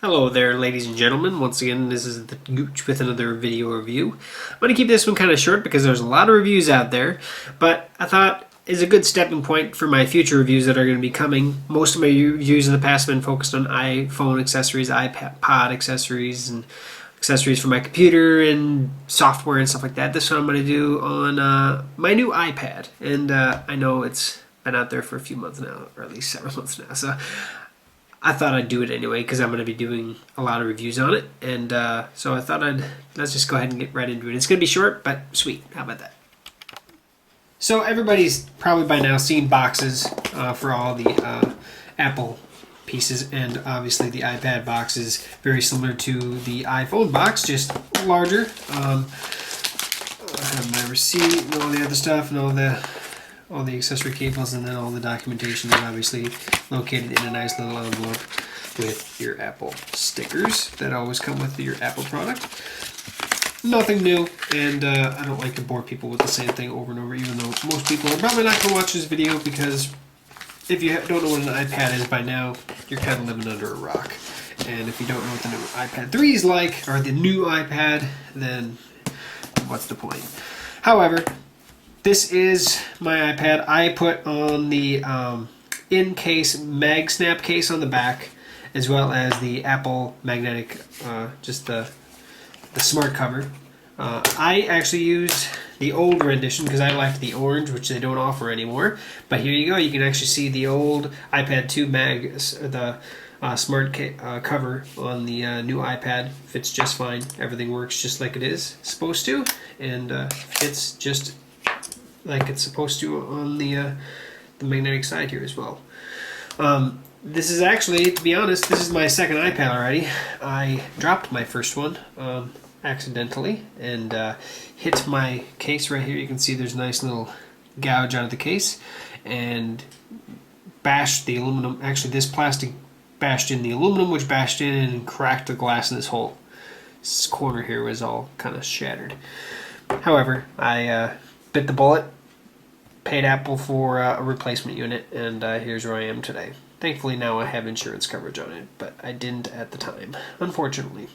Hello there, ladies and gentlemen. Once again, this is the Gooch with another video review. I'm going to keep this one kind of short because there's a lot of reviews out there, but I thought is a good stepping point for my future reviews that are going to be coming. Most of my reviews in the past have been focused on iPhone accessories, iPad accessories, and accessories for my computer and software and stuff like that. This one I'm going to do on my new iPad, and I know it's been out there for a few months now, or at least several months now, so I thought I'd do it anyway because I'm going to be doing a lot of reviews on it, and so I thought let's just go ahead and get right into it. It's going to be short, but sweet. How about that? So everybody's probably by now seen boxes for all the Apple pieces, and obviously the iPad box is very similar to the iPhone box, just larger. I have my receipt and all the other stuff and all the accessory cables, and then all the documentation is obviously located in a nice little envelope with your Apple stickers that always come with your Apple product. Nothing new, and I don't like to bore people with the same thing over and over, even though most people are probably not going to watch this video, because if you don't know what an iPad is by now, you're kind of living under a rock. And if you don't know what the new iPad 3 is like, or the new iPad, then what's the point? However, this is my iPad. I put on the in-case mag snap case on the back, as well as the Apple magnetic, just the smart cover. I actually used the old rendition because I liked the orange, which they don't offer anymore. But here you go. You can actually see the old iPad 2 mag, the smart cover on the new iPad. Fits just fine. Everything works just like it is supposed to, and fits just like it's supposed to on the magnetic side here as well. This is actually, to be honest, this is my second iPad already. I dropped my first one accidentally and hit my case right here. You can see there's a nice little gouge on the case and bashed the aluminum. Actually, this plastic bashed in the aluminum, which bashed in and cracked the glass in this whole corner here. Was all kind of shattered. However, I bit the bullet, paid Apple for a replacement unit, and here's where I am today. Thankfully now I have insurance coverage on it, but I didn't at the time, unfortunately.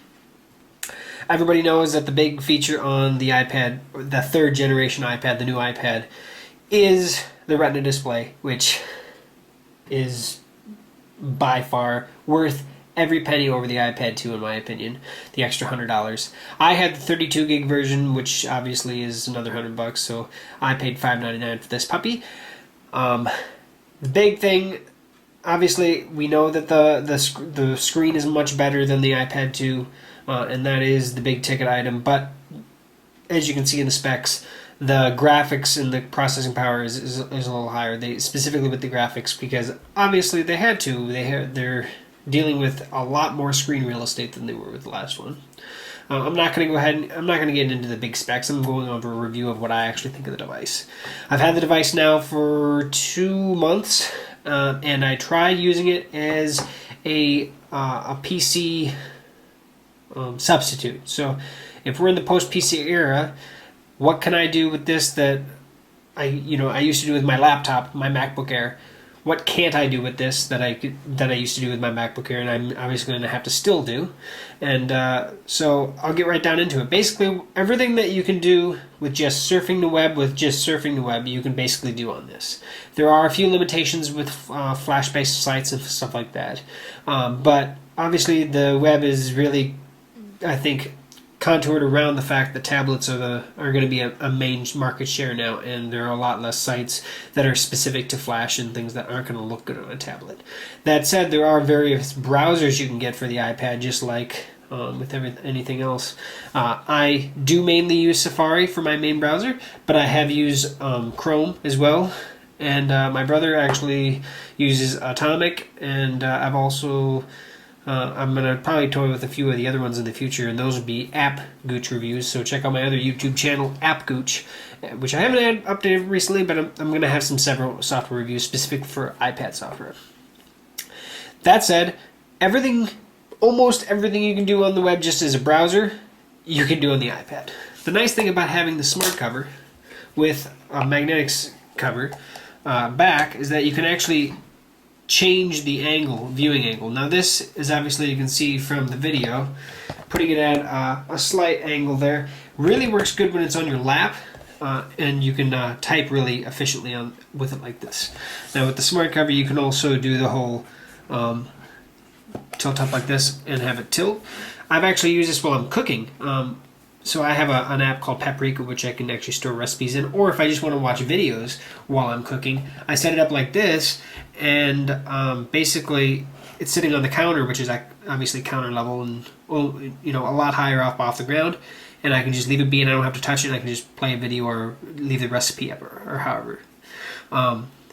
Everybody knows that the big feature on the iPad, the third generation iPad, the new iPad, is the Retina display, which is by far worth every penny over the iPad 2 in my opinion, the extra $100. I had the 32 gig version, which obviously is another $100, so I paid $5.99 for this puppy. The big thing, obviously, we know that the screen is much better than the iPad 2, and that is the big ticket item, but as you can see in the specs, the graphics and the processing power is a little higher. They specifically with the graphics, because obviously they had to. They're dealing with a lot more screen real estate than they were with the last one. I'm not going to go ahead and I'm not going to get into the big specs. I'm going over a review of what I actually think of the device. I've had the device now for 2 months, and I tried using it as a PC substitute. So if we're in the post-PC era, what can I do with this that I used to do with my laptop, my MacBook Air? What can't I do with this that I used to do with my MacBook Air, and I'm obviously going to have to still do? And so I'll get right down into it. Basically, everything that you can do with just surfing the web, you can basically do on this. There are a few limitations with Flash-based sites and stuff like that, but obviously the web is really, I think, contoured around the fact that tablets are going to be a main market share now, and there are a lot less sites that are specific to Flash and things that aren't going to look good on a tablet. That said, there are various browsers you can get for the iPad, just like with anything else. I do mainly use Safari for my main browser, but I have used Chrome as well, and my brother actually uses Atomic, and I've also I'm going to probably toy with a few of the other ones in the future, and those would be App Gooch reviews. So check out my other YouTube channel, App Gooch, which I haven't had updated recently, but I'm going to have several software reviews specific for iPad software. That said, almost everything you can do on the web just as a browser, you can do on the iPad. The nice thing about having the smart cover with a magnetic cover back is that you can actually change the angle, viewing angle. Now this is obviously, you can see from the video, putting it at a slight angle there really works good when it's on your lap, and you can type really efficiently with it like this. Now with the smart cover, you can also do the whole tilt up like this and have it tilt. I've actually used this while I'm cooking. So I have an app called Paprika, which I can actually store recipes in, or if I just want to watch videos while I'm cooking, I set it up like this, and basically it's sitting on the counter, which is obviously counter level and a lot higher up off the ground, and I can just leave it be and I don't have to touch it, and I can just play a video or leave the recipe up or however.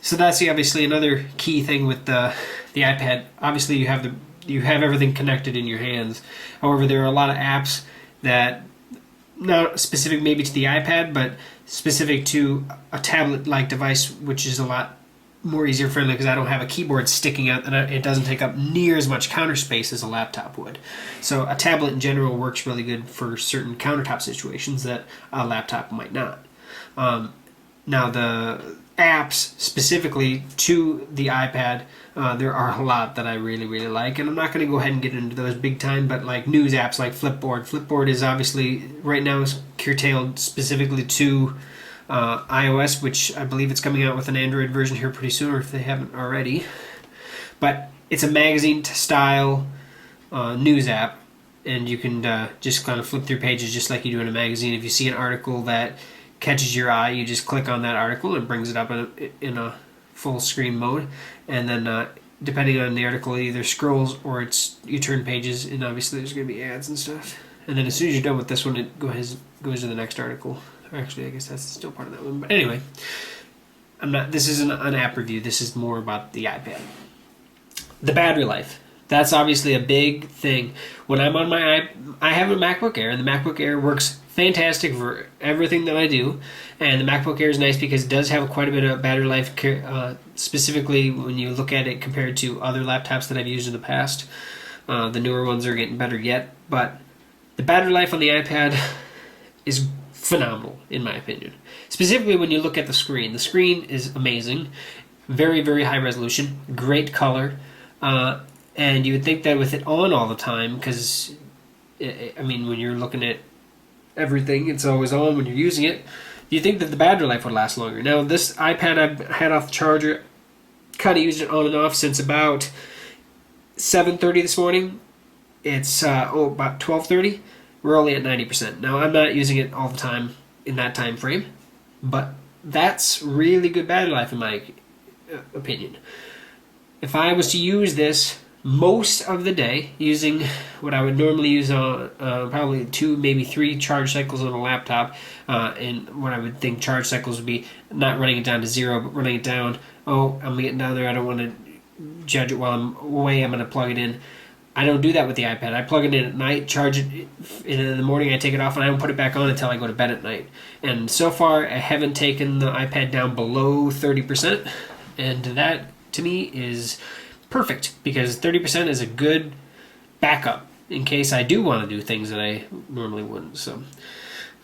So that's obviously another key thing with the iPad. Obviously you have everything connected in your hands. However, there are a lot of apps that not specific maybe to the iPad, but specific to a tablet-like device, which is a lot more easier friendly because I don't have a keyboard sticking out, and it doesn't take up near as much counter space as a laptop would. So a tablet in general works really good for certain countertop situations that a laptop might not. Now the apps specifically to the iPad, there are a lot that I really, really like, and I'm not going to go ahead and get into those big time, but like news apps like Flipboard. Flipboard is obviously right now is curtailed specifically to iOS, which I believe it's coming out with an Android version here pretty soon, or if they haven't already. But it's a magazine style news app, and you can just kind of flip through pages just like you do in a magazine. If you see an article that catches your eye, you just click on that article and it brings it up in a full screen mode, and then depending on the article, it either scrolls or you turn pages, and obviously there's going to be ads and stuff. And then as soon as you're done with this one, it goes to the next article. Actually, I guess that's still part of that one. But anyway, this isn't an app review. This is more about the iPad. The battery life. That's obviously a big thing. When I'm on I have a MacBook Air, and the MacBook Air works fantastic for everything that I do. And the MacBook Air is nice because it does have quite a bit of battery life, specifically when you look at it compared to other laptops that I've used in the past. The newer ones are getting better yet, but the battery life on the iPad is phenomenal, in my opinion. Specifically when you look at the screen. The screen is amazing. Very, very high resolution. Great color. And you would think that with it on all the time, because, I mean, when you're looking at everything, it's always on when you're using it, you think that the battery life would last longer. Now, this iPad I've had off the charger, kind of used it on and off since about 7:30 this morning. It's about 12:30. We're only at 90%. Now, I'm not using it all the time in that time frame, but that's really good battery life in my opinion. If I was to use this most of the day, using what I would normally use on probably 2, maybe 3 charge cycles on a laptop, and what I would think charge cycles would be not running it down to 0, but running it down, I'm getting down there, I don't want to judge it while I'm away, I'm going to plug it in. I don't do that with the iPad. I plug it in at night, charge it, and in the morning I take it off, and I don't put it back on until I go to bed at night. And so far, I haven't taken the iPad down below 30%, and that, to me, is perfect, because 30% is a good backup in case I do want to do things that I normally wouldn't. So,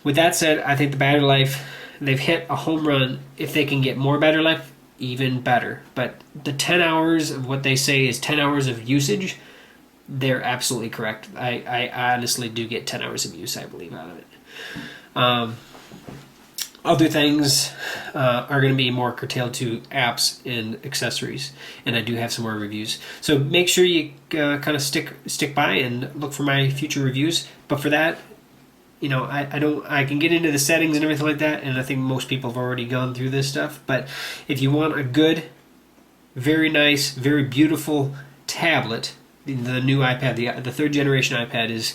with that said, I think the battery life, they've hit a home run. If they can get more battery life, even better. But the 10 hours of what they say is 10 hours of usage, they're absolutely correct. I honestly do get 10 hours of use, I believe, out of it. Other things are going to be more curtailed to apps and accessories, and I do have some more reviews. So make sure you kind of stick by and look for my future reviews. But for that, I can get into the settings and everything like that, and I think most people have already gone through this stuff. But if you want a good, very nice, very beautiful tablet, the new iPad, the 3rd generation iPad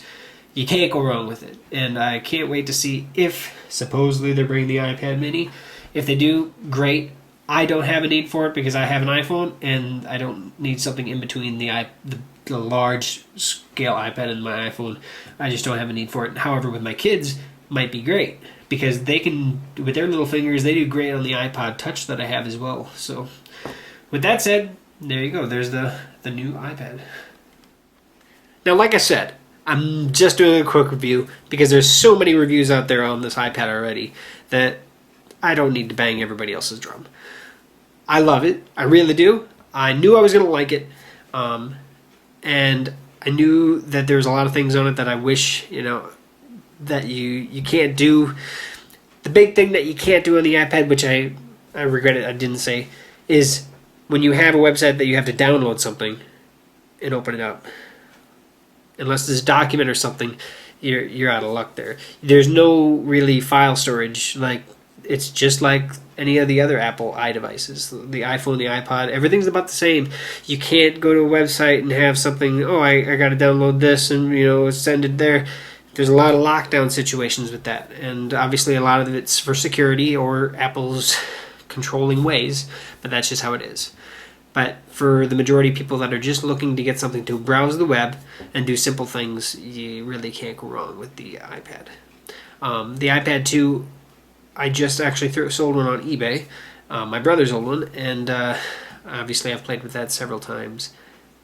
you can't go wrong with it. And I can't wait to see if, supposedly, they're bringing the iPad mini. If they do, great. I don't have a need for it because I have an iPhone, and I don't need something in between the large scale iPad and my iPhone. I just don't have a need for it. However, with my kids, might be great because they can, with their little fingers, they do great on the iPod Touch that I have as well. So, with that said, there you go. There's the new iPad. Now, like I said, I'm just doing a quick review because there's so many reviews out there on this iPad already that I don't need to bang everybody else's drum. I love it. I really do. I knew I was going to like it, and I knew that there's a lot of things on it that I wish, that you can't do. The big thing that you can't do on the iPad, which I regret it I didn't say, is when you have a website that you have to download something and open it up. Unless it's a document or something, you're out of luck there. There's no really file storage. Like, it's just like any of the other Apple iDevices, the iPhone, the iPod, everything's about the same. You can't go to a website and have something, I got to download this and send it there. There's a lot of lockdown situations with that, and obviously a lot of it's for security or Apple's controlling ways, but that's just how it is. But for the majority of people that are just looking to get something to browse the web and do simple things, you really can't go wrong with the iPad. The iPad 2, I just actually sold one on eBay, my brother's old one, and obviously I've played with that several times.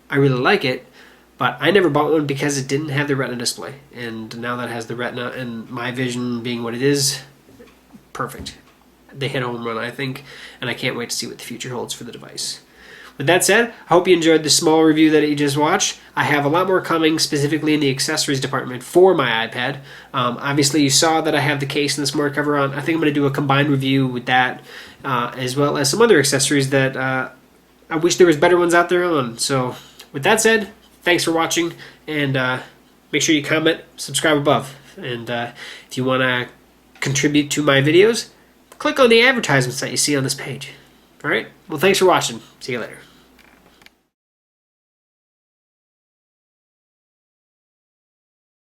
I really like it, but I never bought one because it didn't have the Retina display, and now that it has the Retina and my vision being what it is, perfect. They hit a home run, I think, and I can't wait to see what the future holds for the device. With that said, I hope you enjoyed the small review that you just watched. I have a lot more coming, specifically in the accessories department for my iPad. Obviously, you saw that I have the case and the smart cover on. I think I'm going to do a combined review with that, as well as some other accessories that I wish there was better ones out there on. So, with that said, thanks for watching, and make sure you comment, subscribe above. And if you want to contribute to my videos, click on the advertisements that you see on this page. Alright? Well, thanks for watching. See you later.